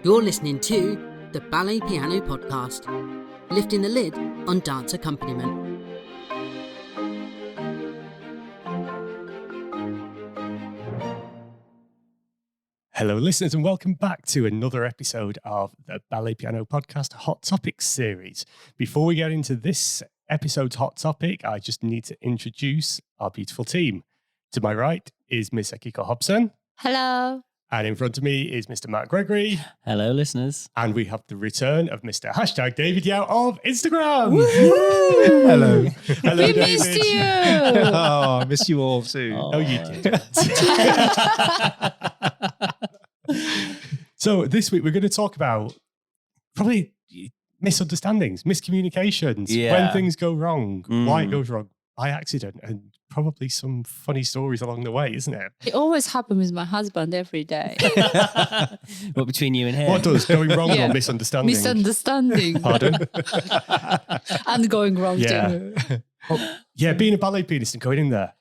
You're listening to the Ballet Piano Podcast, lifting the lid on dance accompaniment. Hello listeners and welcome back to another episode of the Ballet Piano Podcast Hot Topics series. Before we get into this episode's hot topic, I just need to introduce our beautiful team. To my right is Miss Akiko Hobson. Hello. And in front of me is Mr. Matt Gregory. Hello, listeners. And we have the return of Mr. #David Yao of Instagram. Hello. Hello, We David. missed you. Oh, I miss you all too. Oh, you did. So this week we're going to talk about probably misunderstandings, miscommunications, when things go wrong, why it goes wrong by accident, and probably some funny stories along the way, isn't it? It always happens with my husband every day. What, between you and him? What does going wrong Yeah. or misunderstanding? Misunderstanding. Pardon? And going wrong Yeah. too. Yeah, being a ballet pianist and going in there.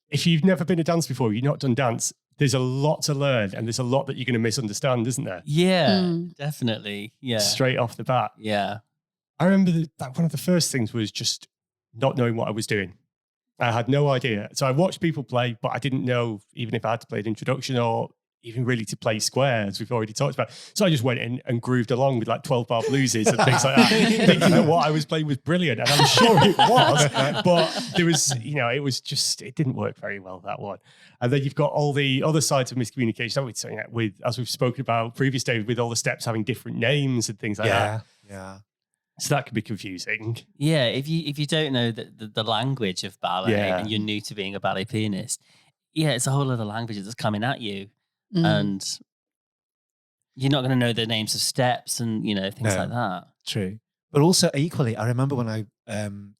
If you've never been a dance before, you've not done dance, there's a lot to learn and there's a lot that you're going to misunderstand, isn't there? Yeah, definitely. Yeah. Straight off the bat. Yeah. I remember that one of the first things was just not knowing what I was doing. I had no idea. So I watched people play, but I didn't know even if I had to play an introduction or even really to play square, as we've already talked about. So I just went in and grooved along with like 12-bar blueses and things like that, thinking that what I was playing was brilliant. And I'm sure it was, but there was, it was just, it didn't work very well, that one. And then you've got all the other sides of miscommunication, with, as we've spoken about previous days, with all the steps having different names and things like that. Yeah. So that can be confusing. Yeah. If you don't know the language of ballet Yeah. and you're new to being a ballet pianist, it's a whole other language that's coming at you. And you're not going to know the names of steps and, things like that. True. But also equally, I remember when I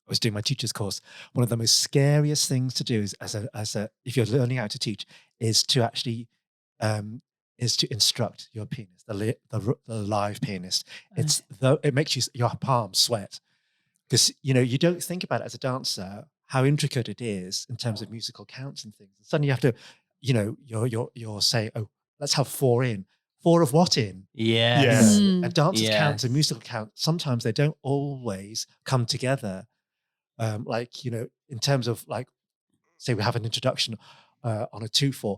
was doing my teacher's course, one of the most scariest things to do is as a if you're learning how to teach is to actually is to instruct your pianist, the live pianist. It makes your palms sweat because you don't think about it as a dancer how intricate it is in terms of musical counts and things. And suddenly you have to, you're saying, oh, let's have 4 in. 4 of what in? Yeah. Yes. And dancers' Yes. counts and musical counts, sometimes they don't always come together. In terms of say we have an introduction on a 2/4.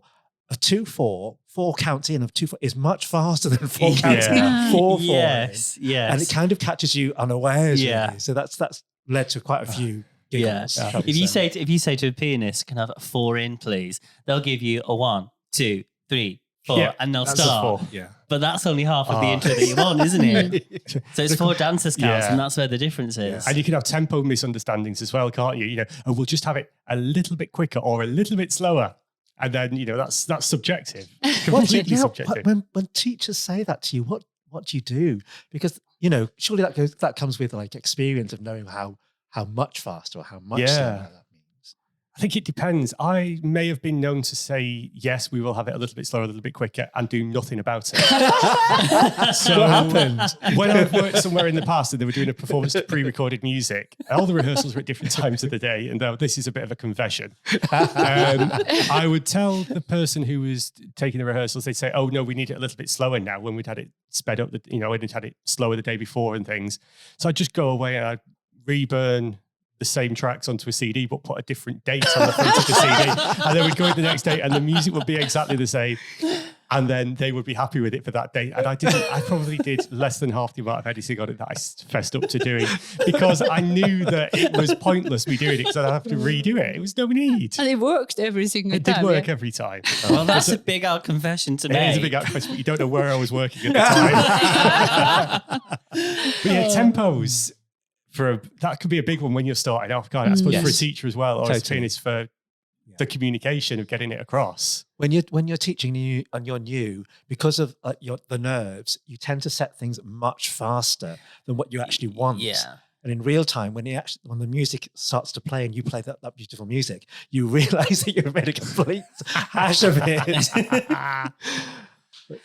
A 2/4, 4 counts in of 2/4 is much faster than 4 counts in, 4/4. Yes. Yes. And it kind of catches you unawares. Yeah. Really. So that's led to quite a few giggles. Yeah. If you say to a pianist, "Can I have 4 in, please?" They'll give you a 1, 2, 3, 4, and they'll That's a start. 4. Yeah. But that's only half of the intro that you want, isn't it? So it's 4 dancers counts, and that's where the difference is. And you can have tempo misunderstandings as well, can't you? We'll just have it a little bit quicker or a little bit slower. And then, that's subjective, completely subjective. When teachers say that to you, what do you do? Because, surely that comes with experience of knowing how much faster or how much slower that means. I think it depends. I may have been known to say, yes, we will have it a little bit slower, a little bit quicker, and do nothing about it. So what happened? When I've worked somewhere in the past and they were doing a performance to pre-recorded music, all the rehearsals were at different times of the day, and this is a bit of a confession. I would tell the person who was taking the rehearsals, they'd say, oh, no, we need it a little bit slower now when we'd had it sped up, we'd had it slower the day before and things. So I'd just go away and I'd reburn the same tracks onto a CD, but put a different date on the front of the CD. And then we'd go in the next day and the music would be exactly the same. And then they would be happy with it for that day. And I probably did less than half the amount of editing on it that I fessed up to doing because I knew that it was pointless me doing it because I'd have to redo it. It was no need. And it worked every single It time. did work every time. Well, that's a big out confession to make. It is a big confession, but you don't know where I was working at the time. But yeah, tempos. That could be a big one when you're starting off, can't it? I suppose for a teacher as well, or as a pianist for the communication of getting it across. When you're teaching and you're new, because of the nerves, you tend to set things much faster than what you actually want. Yeah. And in real time, when the music starts to play and you play that beautiful music, you realize that you've made a complete hash of it.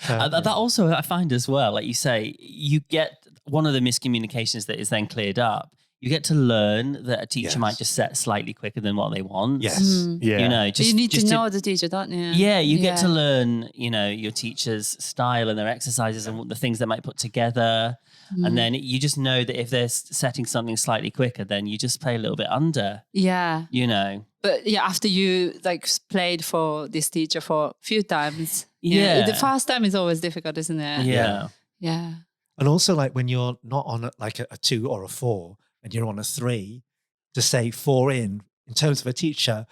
That also I find as well, like you say, you get one of the miscommunications that is then cleared up. you get to learn that a teacher might Yes. just set slightly quicker than what they want. Yes. Yeah. You know, just you need just to know the teacher, don't you? Yeah, you get to learn, you know, your teacher's style and their exercises and the things they might put together. And then you just know that if they're setting something slightly quicker, then you just play a little bit under, Yeah. you know. But yeah, after you like played for this teacher for a few times, Yeah. the first time is always difficult, isn't it? Yeah. Yeah. And also, like when you're not on like a 2 or a 4 and you're on a 3, to say 4 in terms of a teacher,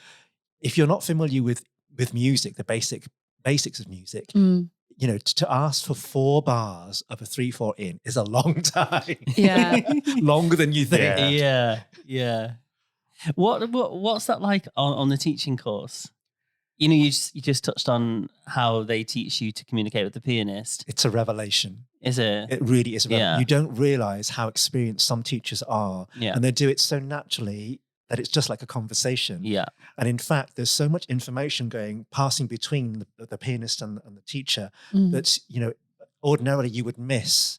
if you're not familiar with music, the basics of music, you know, to ask for 4 bars of a 3/4 in is a long time. Yeah. Longer than you think. Yeah. Yeah. What's that like on the teaching course? You know, you just touched on how they teach you to communicate with the pianist. It's a revelation. Is it? It really is. Yeah. You don't realize how experienced some teachers are. Yeah. And they do it so naturally that it's just like a conversation. Yeah. And in fact, there's so much information passing between the pianist and the teacher that, you know, ordinarily you would miss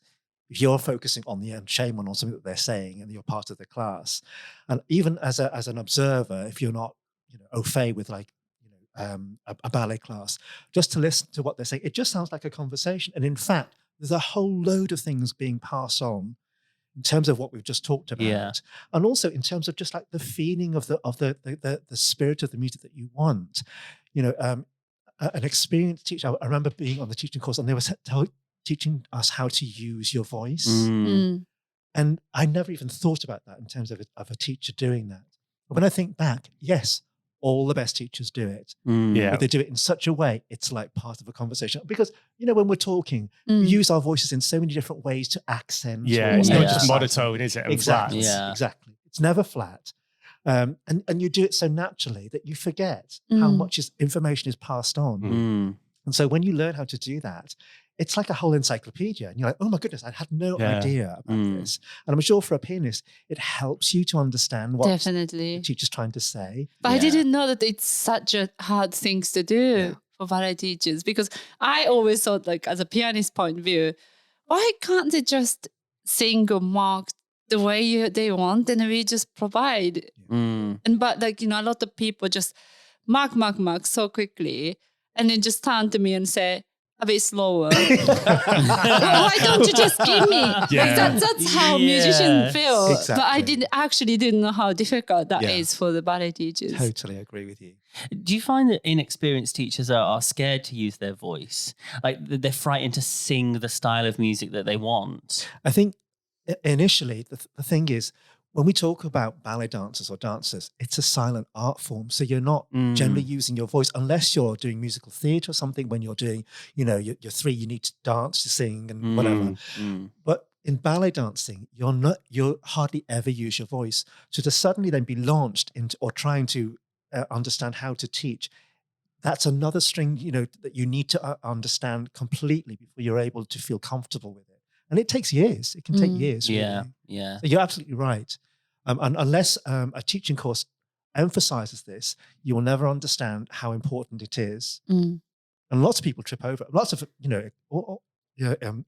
if you're focusing on the enchaînement or something that they're saying and you're part of the class. And even as an observer, if you're not, you know, au fait with like, a ballet class, just to listen to what they're saying, it just sounds like a conversation. And in fact, there's a whole load of things being passed on in terms of what we've just talked about, Yeah. and also in terms of just like the feeling of the spirit of the music that you want. You know, an experienced teacher. I remember being on the teaching course, and they were teaching us how to use your voice, and I never even thought about that in terms of a teacher doing that. But when I think back, yes, all the best teachers do it. Yeah. But they do it in such a way, it's like part of a conversation. Because, you know, when we're talking, we use our voices in so many different ways to accent. Yeah. or It's not Yeah. just monotone, is it? And Exactly. flat. Yeah. Exactly. It's never flat. And you do it so naturally that you forget how much information is passed on. And so when you learn how to do that, it's like a whole encyclopedia. And you're like, oh my goodness, I had no idea about this. And I'm sure for a pianist, it helps you to understand what Definitely. the teacher's trying to say. But I didn't know that it's such a hard thing to do for ballet teachers, because I always thought, like, as a pianist point of view, why can't they just sing or mark the way they want and we just provide? But like, you know, a lot of people just mark so quickly and then just turn to me and say, a bit slower. Why don't you just give me? Yeah. Like that's how musicians feel. Exactly. But I didn't know how difficult that is for the ballet teachers. Totally agree with you. Do you find that inexperienced teachers are scared to use their voice? Like they're frightened to sing the style of music that they want? I think initially the thing is, when we talk about ballet dancers or dancers, it's a silent art form. So you're not generally using your voice unless you're doing musical theatre or something. When you're doing, you know, you're 3, you need to dance, to sing and whatever. But in ballet dancing, you hardly ever use your voice. So to suddenly then be launched into or trying to understand how to teach, that's another string, you know, that you need to understand completely before you're able to feel comfortable with it. And it takes years. It can take years. Yeah, really. yeah. So you're absolutely right. And unless a teaching course emphasizes this, you will never understand how important it is. And lots of people trip over. Lots of, you know,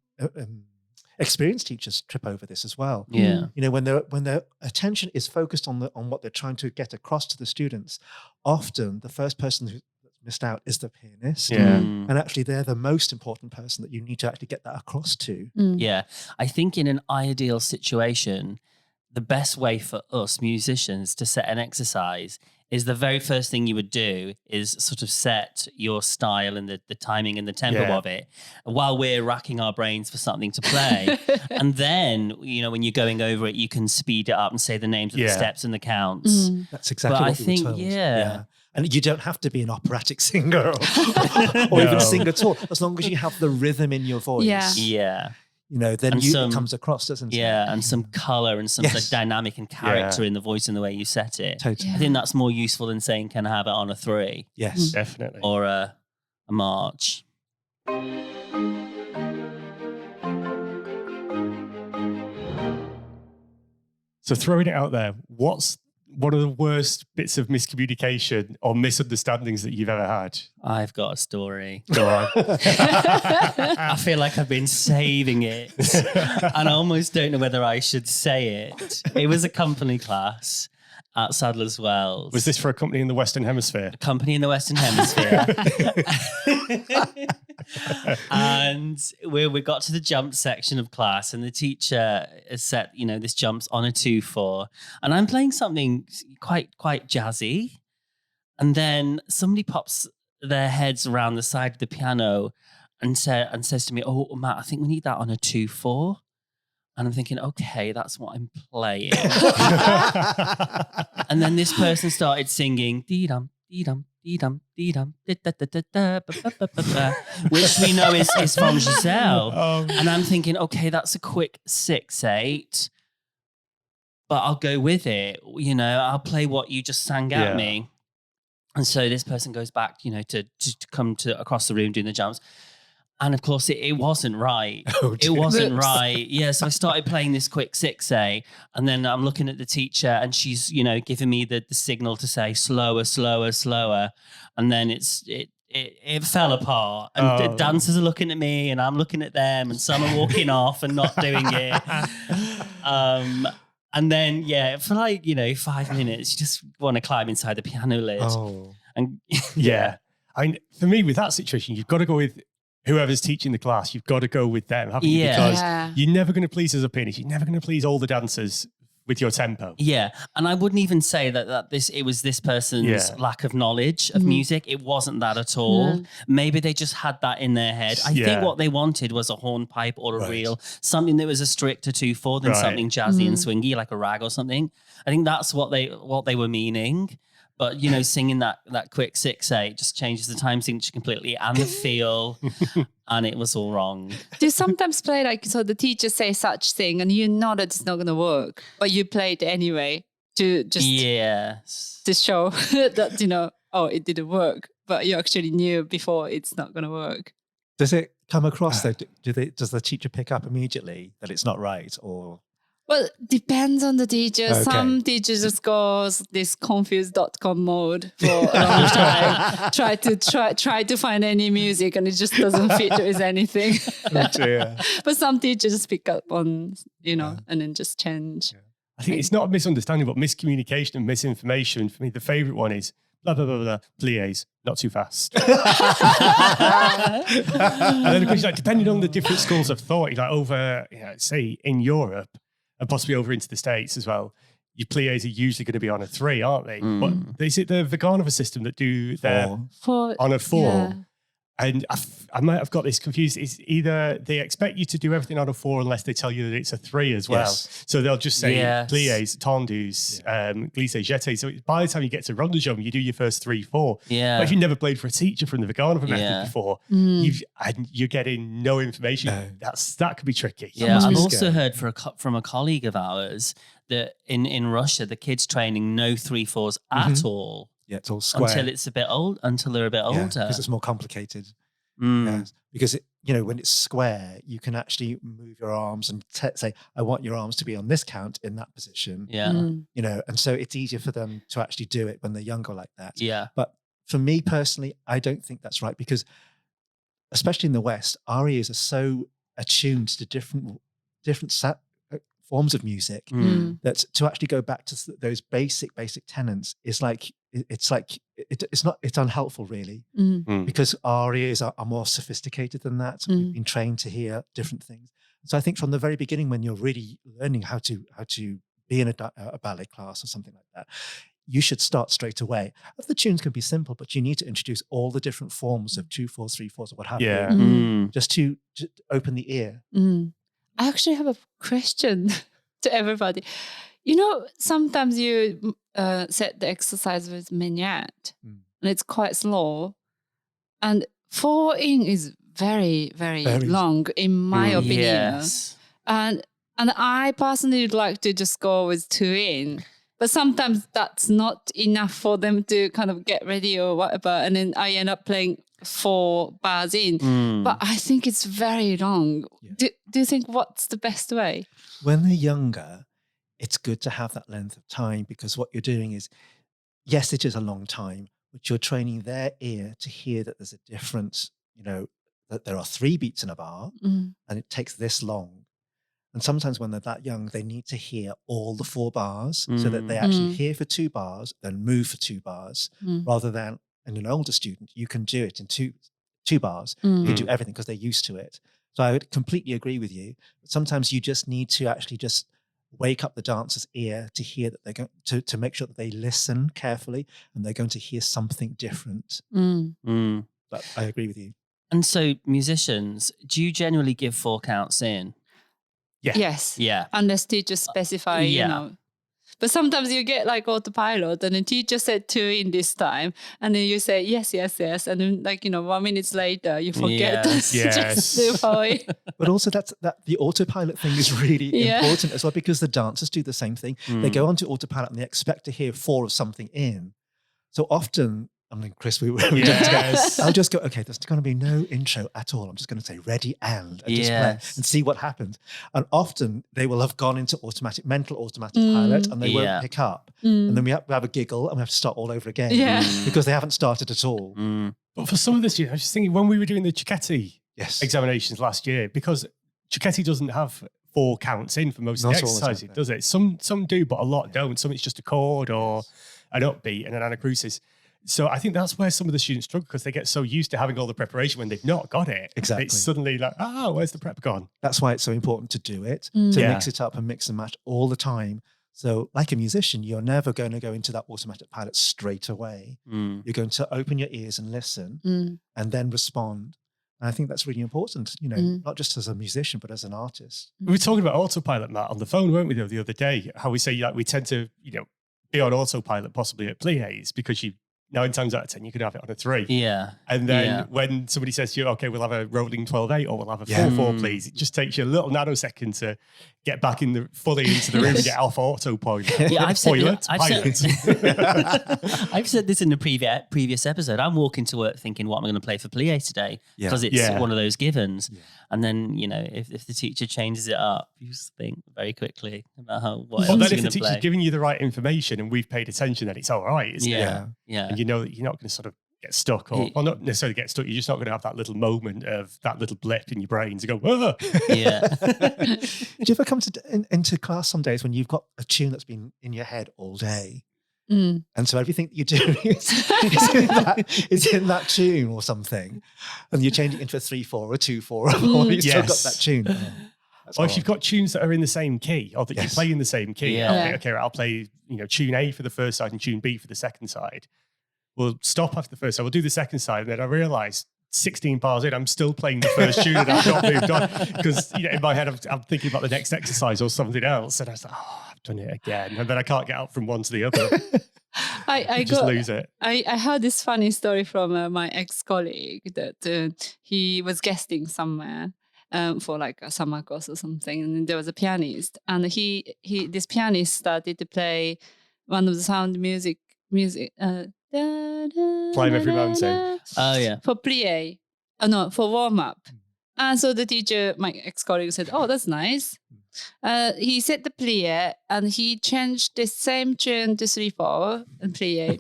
experienced teachers trip over this as well. Yeah. You know, when their attention is focused on what they're trying to get across to the students, often the first person who's missed out is the pianist. Yeah. And actually they're the most important person that you need to actually get that across to. Yeah. I think in an ideal situation, the best way for us musicians to set an exercise is the very first thing you would do is sort of set your style and the timing and the tempo of it while we're racking our brains for something to play. And then, you know, when you're going over it, you can speed it up and say the names of the steps and the counts. That's exactly But what I we were think, told. yeah. And you don't have to be an operatic singer or even sing at all, as long as you have the rhythm in your voice. Yeah. You know, then it comes across, doesn't it? Yeah, and some color and some like, dynamic and character in the voice and the way you set it. Totally. I think that's more useful than saying, can I have it on a 3? Yes. Definitely. Or a march. So throwing it out there, what's one of the worst bits of miscommunication or misunderstandings that you've ever had? I've got a story. Go on. I feel like I've been saving it, and I almost don't know whether I should say it. It was a company class at Sadler's Wells. Was this for a company in the Western Hemisphere? A company in the Western Hemisphere. And we got to the jump section of class, and the teacher has set, this jump's on a 2/4, and I'm playing something quite jazzy, and then somebody pops their heads around the side of the piano and says to me, "Oh, Matt, I think we need that on a 2/4." And I'm thinking, okay, that's what I'm playing. And then this person started singing, dee-dum, dee-dum, dee-dum, dee-dum, da-da-da-da-da, ba-ba-ba-ba-ba, which we know is from Giselle. And I'm thinking, okay, that's a quick 6/8, but I'll go with it. I'll play what you just sang at me. And so this person goes back, to come to across the room doing the jumps. And of course, it wasn't right. Oh, it wasn't right. Yeah, so I started playing this quick 6/8, and then I'm looking at the teacher, and she's, giving me the signal to say slower, slower, slower, and then it fell apart. And the dancers are looking at me, and I'm looking at them, and some are walking off and not doing it. And then for 5 minutes, you just want to climb inside the piano lid. Oh. And For me, with that situation, you've got to go with whoever's teaching the class. You've got to go with them, haven't you? Because you're never going to please as a pianist. You're never going to please all the dancers with your tempo. Yeah, and I wouldn't even say that it was this person's lack of knowledge of music. It wasn't that at all. No. Maybe they just had that in their head. I think what they wanted was a hornpipe or a reel, something that was a stricter 2/4 than something jazzy and swingy, like a rag or something. I think that's what they were meaning. But, singing that quick 6/8 just changes the time signature completely and the feel, and it was all wrong. Do you sometimes play so the teacher says such thing and you know that it's not going to work, but you play it anyway to just to show that, it didn't work, but you actually knew before it's not going to work. Does it come across though? Does the teacher pick up immediately that it's not right, or? Well, depends on the teacher. Okay. Some teachers just goes this confused.com mode for a long time. try to find any music and it just doesn't fit with anything. Oh dear. But some teachers just pick up on, and then just change. Yeah. I think it's not a misunderstanding, but miscommunication and misinformation. For me, the favourite one is blah, blah, blah, blah, pliés, not too fast. And then of course, depending on the different schools of thought, over, say in Europe, and possibly over into the States as well, your pliés are usually going to be on a 3, aren't they? But is it the Vaganova system that do their on a 4? Yeah. And I might have got this confused. It's either they expect you to do everything on a 4 unless they tell you that it's a 3 as well. Yes. So they'll just say pliés, tendus, glissés, jetés. So by the time you get to rondejoume, you do your first 3/4. Yeah. But if you've never played for a teacher from the Vaganova method before, you're getting no information. No. That could be tricky. Yeah, must I've be also scary. heard from a colleague of ours that in Russia, the kids training no 3/4s at all. Yeah, it's all square. Until they're a bit older. Because it's more complicated. Mm. Yes. Because when it's square, you can actually move your arms and say, I want your arms to be on this count in that position. Yeah. And so it's easier for them to actually do it when they're younger like that. Yeah. But for me personally, I don't think that's right, because especially in the West, our ears are so attuned to different forms of music that to actually go back to those basic tenets is it's unhelpful really, because our ears are more sophisticated than that. We've been trained to hear different things. So I think from the very beginning, when you're really learning how to be in a ballet class or something like that, you should start straight away. The tunes can be simple, but you need to introduce all the different forms of 2/4s, 3/4s, or what have you, just to open the ear. I actually have a question to everybody. Sometimes you set the exercise with minuet, and it's quite slow. And 4-in is very, very, Very long, in my opinion. Yes. And I personally would like to just go with 2-in. But sometimes that's not enough for them to kind of get ready or whatever. And then I end up playing 4 bars in. But I think it's very long. Yeah. Do you think what's the best way? When they're younger, it's good to have that length of time, because what you're doing is, yes, it is a long time, but you're training their ear to hear that there's a difference, that there are 3 beats in a bar and it takes this long. And sometimes when they're that young, they need to hear all the 4 bars so that they actually hear for 2 bars, then move for 2 bars, rather than in an older student, you can do it in two bars. You can do everything because they're used to it. So I would completely agree with you. But sometimes you just need to actually just wake up the dancer's ear to hear that they're going to make sure that they listen carefully and they're going to hear something different. But I agree with you. And so musicians, do you generally give 4 counts in? Yeah. Yes. Yeah. Unless teachers specify, But sometimes you get like autopilot and the teacher said 2 in this time. And then you say, yes. And then 1 minute later, you forget just do 4. But also that the autopilot thing is really important as well, because the dancers do the same thing. They go onto autopilot and they expect to hear 4 of something in. So often, Chris, we I'll just go, okay, there's going to be no intro at all. I'm just going to say ready and just play and see what happens. And often they will have gone into mental automatic pilot and they won't pick up. And then we have a giggle and we have to start all over again because they haven't started at all. But for some of the students, I was just thinking when we were doing the Cicchetti examinations last year, because Cicchetti doesn't have 4 counts in for most of the exercises, does it? Some do, but a lot don't. Some it's just a chord or an upbeat and an anacrusis. So I think that's where some of the students struggle, because they get so used to having all the preparation when they've not got it. Exactly. It's suddenly like, where's the prep gone? That's why it's so important to do it, to mix it up and mix and match all the time. So like a musician, you're never going to go into that automatic pilot straight away. You're going to open your ears and listen and then respond. And I think that's really important, not just as a musician, but as an artist. We were talking about autopilot, Matt, on the phone, weren't we, the other day? How we say we tend to, be on autopilot possibly at pliés, because 9 times out of 10, you could have it on a 3. Yeah. And then when somebody says to you, okay, we'll have a rolling 12/8 or we'll have a 4/4, please, it just takes you a little nanosecond to get back fully into the room and get off autopilot. Yeah, I've said this in the previous episode. I'm walking to work thinking, what am I going to play for plié today? Because it's one of those givens. Yeah. And then, if the teacher changes it up, you just think very quickly about what else you're going to play. Well, then if the teacher's giving you the right information and we've paid attention, then it's all right, isn't it? Yeah. And you know that you're not going to sort of get stuck or not necessarily get stuck. You're just not going to have that little moment of that little blip in your brain to go, whoa. Yeah. Do you ever come into class some days when you've got a tune that's been in your head all day? And so everything that you're doing is in that tune or something. And you're changing it into a 3/4 or a 2/4 or you've still got that tune. Or if you've got tunes that are in the same key or that you play in the same key, I'll play tune A for the first side and tune B for the second side. We'll stop after the first side. We'll do the second side, and then I realise 16 bars in, I'm still playing the first tune and I've not moved on because in my head I'm thinking about the next exercise or something else, and I was like, I've done it again, and then I can't get out from one to the other. I just lose it. I heard this funny story from my ex-colleague that he was guesting somewhere for like a summer course or something, and there was a pianist, and this pianist started to play one of the sound music. Climb Every Mountain. Oh yeah. For plié. For warm up. And so the teacher, my ex-colleague, said, "Oh, that's nice." He said the plié, and he changed the same tune to 3/4 and plié,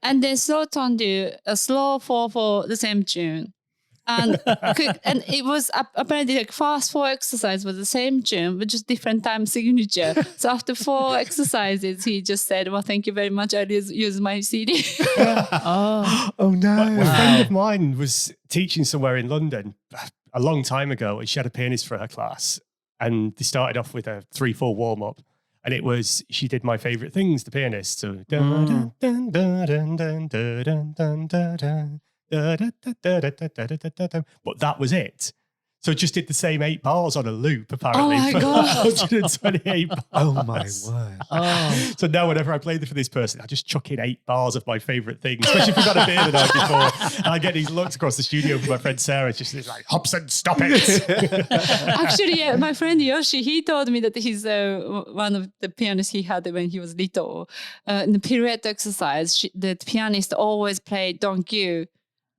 and then slowed on to a slow 4/4, the same tune. And it was apparently like fast 4 exercise was the same tune, but just different time signature. So after 4 exercises, he just said, "Well, thank you very much. I'll use my CD." Oh no! A friend of mine was teaching somewhere in London a long time ago, and she had a pianist for her class, and they started off with a 3/4 warm up, and it was she did My Favorite Things, the pianist. So. But that was it. So it just did the same 8 bars on a loop, apparently. Oh my God. 128 bars. Oh my word. Oh. So now whenever I play for this person, I just chuck in 8 bars of my favourite things, especially if we've had a beer the night before. And I get these looks across the studio from my friend Sarah. It's just like, Hobson, stop it. Actually, my friend Yoshi, he told me that he's one of the pianists he had when he was little. In the pirouette exercise, the pianist always played Don't You,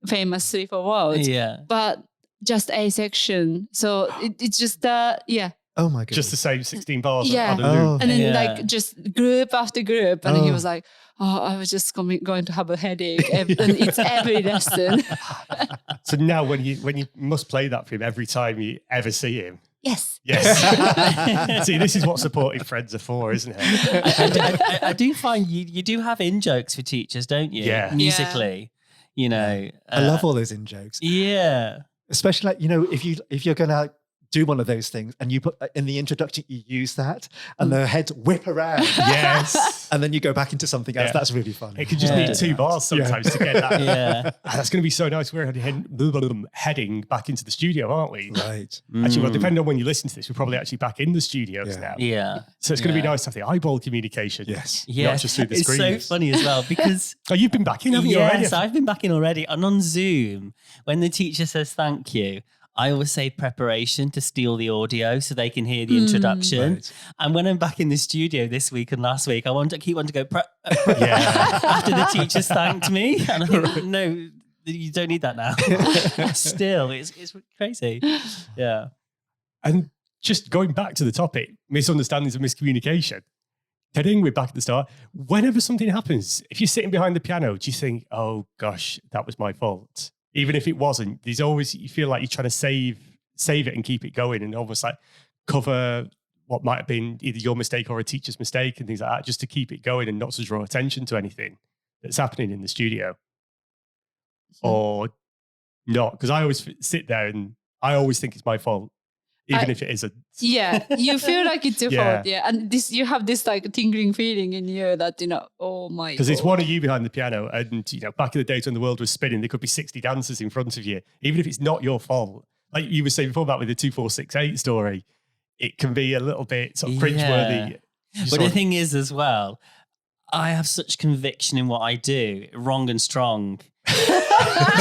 famous 3/4 words. Yeah. But just A section. So it's just, Oh my goodness. Just the same 16 bars Yeah. on a loop. Oh. And then Yeah. like just group after group. And he Oh. was like, oh, I was just going to have a headache. And it's every lesson. So now when you must play that for him every time you ever see him. Yes. Yes. See, this is what supportive friends are for, isn't it? I do find you do have in jokes for teachers, don't you? Yeah. Musically, you know. I love all those in jokes. Yeah. Especially like, you know, if you're gonna do one of those things and you put in the introduction, you use that and the heads whip around. Yes. And then you go back into something else. Yeah. That's really fun. It could just Yeah. need 2 bars sometimes to get that. Yeah. That's going to be so nice. We're heading back into the studio, aren't we? Right. Actually, well, depending on when you listen to this, we're probably actually back in the studios Yeah. now. Yeah. So it's going to be Yeah. nice to have the eyeball communication. Yes. Yeah. Not just through the It's screens. so funny as well because Oh, you've been back in, haven't you already? yes, I've been back in already. And on Zoom, when the teacher says thank you, I always say preparation to steal the audio so they can hear the introduction. Right. And when I'm back in the studio this week and last week, I keep wanting to go Yeah. after the teachers thanked me. And I think, no, you don't need that now. Still, it's crazy. Yeah. And just going back to the topic, misunderstandings and miscommunication. Heading, we're back at the start. Whenever something happens, if you're sitting behind the piano, do you think, oh gosh, that was my fault? Even if it wasn't, there's always, you feel like you're trying to save it and keep it going and almost like cover what might have been either your mistake or a teacher's mistake and things like that, just to keep it going and not to draw attention to anything that's happening in the studio. Or not, because I always sit there and I always think it's my fault, even if it isn't. Yeah, you feel like it's your Yeah. fault. Yeah, and you have this like tingling feeling in you that oh my. Because it's God. one of you behind the piano, and back in the days when the world was spinning, there could be 60 dancers in front of you. Even if it's not your fault, like you were saying before about with the 2468 story, it can be a little bit sort of cringeworthy. You But sort the of- thing is as well, I have such conviction in what I do, wrong and strong.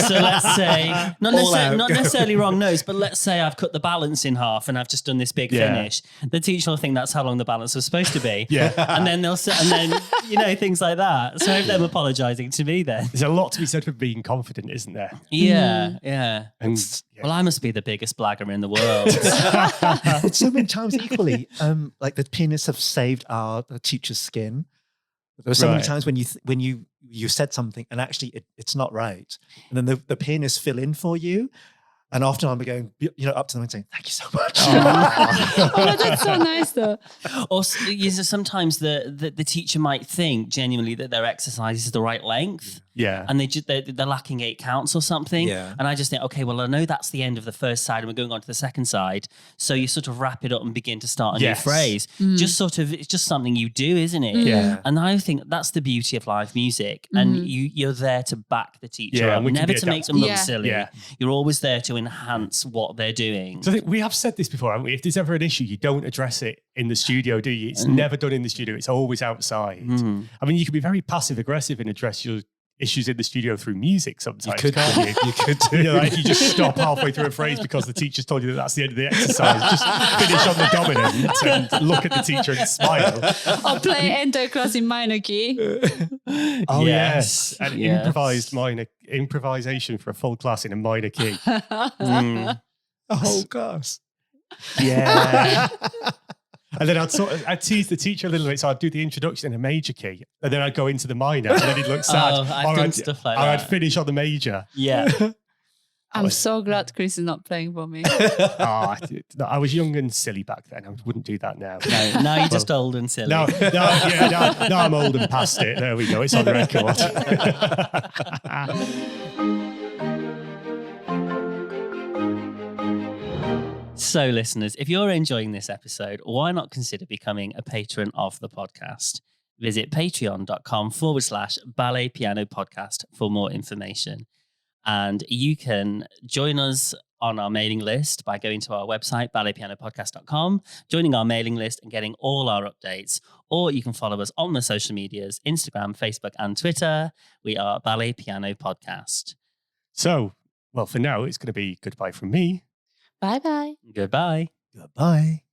So let's say, not necessarily wrong notes, but let's say I've cut the balance in half and I've just done this big Yeah. finish. The teacher will think that's how long the balance was supposed to be. Yeah. And then they'll say, and then, things like that. So I have them apologizing to me then. There's a lot to be said for being confident, isn't there? Yeah, yeah. And Well, I must be the biggest blagger in the world. But so many times equally, like the pianists have saved the teacher's skin. There were so many Right. times when you said something and actually it's not right, and then the pianists fill in for you. And often I'm going, up to them and saying, "Thank you so much." Oh, that's so nice though. Or sometimes the teacher might think genuinely that their exercise is the right length. yeah. And they're lacking 8 counts or something. Yeah. And I just think, okay, well, I know that's the end of the first side and we're going on to the second side. So you sort of wrap it up and begin to start a new Yes. phrase. Just sort of, it's just something you do, isn't it? Yeah. And I think that's the beauty of live music. And you're there to back the teacher Yeah, up, and we can never be to make them look Yeah. silly. Yeah. You're always there to enhance what they're doing. So I think we have said this before, haven't we? If there's ever an issue, you don't address it in the studio, do you? It's never done in the studio. It's always outside. I mean, you can be very passive aggressive and address your issues in the studio through music sometimes. You could can't you? You could do. Like if you just stop halfway through a phrase because the teacher's told you that that's the end of the exercise, just finish on the dominant and look at the teacher and smile. Or play entire class in minor key. Oh Yes. yes, and Yes. improvisation for a full class in a minor key. Oh gosh. Yeah. And then I'd tease the teacher a little bit, so I'd do the introduction in a major key, and then I'd go into the minor, and then he'd look sad. Oh, I've Or done I'd- stuff like or I'd that. finish on the major. Yeah. I'm so glad Chris is not playing for me. I was young and silly back then. I wouldn't do that now. No, now you're just old and silly. Now I'm old and past it. There we go. It's on the record. So, listeners, if you're enjoying this episode, why not consider becoming a patron of the podcast? Visit patreon.com/Ballet Piano Podcast for more information. And you can join us on our mailing list by going to our website, balletpianopodcast.com, joining our mailing list and getting all our updates. Or you can follow us on the social medias, Instagram, Facebook, and Twitter. We are Ballet Piano Podcast. So, well, for now, it's going to be goodbye from me. Bye bye. Goodbye. Goodbye.